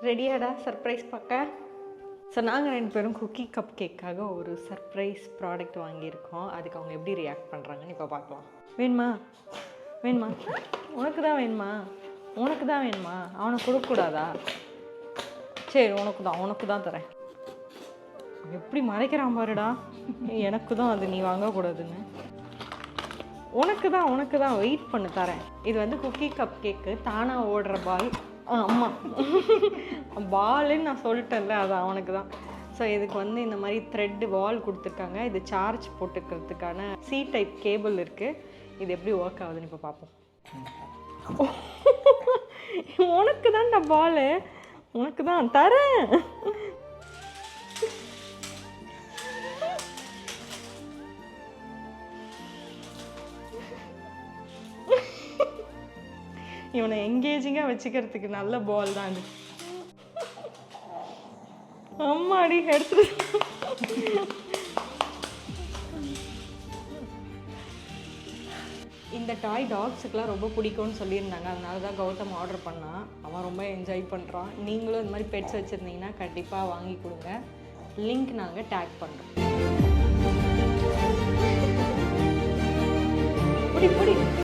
ரெடியாடா surprise பார்க்க? So நாங்கள் 2 பேரும் குக்கி கப் கேக்காக ஒரு சர்ப்ரைஸ் ப்ராடக்ட் வாங்கியிருக்கோம். அதுக்கு அவங்க எப்படி ரியாக்ட் பண்ணுறாங்கன்னு இப்போ பார்க்கலாம். வேணுமா வேணுமா? உனக்கு தான் வேணுமா? உனக்கு தான் வேணுமா? அவனுக்கு கொடுக்கக்கூடாதா? சரி உனக்கு தான் தரேன். எப்படி மறைக்கிறான் பாருடா. எனக்கு தான் அது நீ வாங்கக்கூடாதுன்னு. உனக்கு தான் வெயிட் பண்ணு தரேன். இது வந்து குக்கி கப் கேக்கு, தானாக ஓடுற பால். ஆமாம், பாலுன்னு நான் சொல்லிட்டேன்ல, அது அவனுக்கு தான். ஸோ இதுக்கு வந்து இந்த மாதிரி த்ரெட்டு வால் கொடுத்துருக்காங்க. இது சார்ஜ் போட்டுக்கிறதுக்கான சி டைப் கேபிள் இருக்குது. இது எப்படி ஒர்க் ஆகுதுன்னு இப்போ பார்ப்போம். உனக்கு தான்டா பாலு, உனக்கு தான் தரேன். இவனை எங்கேஜிங்காக வச்சுக்கிறதுக்கு நல்ல பால் தான் இது. அம்மாடி எடுத்துட்டு. இந்த டாய் டாக்ஸுக்கெலாம் ரொம்ப பிடிக்கும்னு சொல்லியிருந்தாங்க. அதனால தான் கௌதம் ஆர்டர் பண்ணான். அவன் ரொம்ப என்ஜாய் பண்ணுறான். நீங்களும் இந்த மாதிரி பெட்ஸ் வச்சுருந்தீங்கன்னா கண்டிப்பாக வாங்கி கொடுங்க. லிங்க் நாங்கள் டேக் பண்ணுறோம். புடி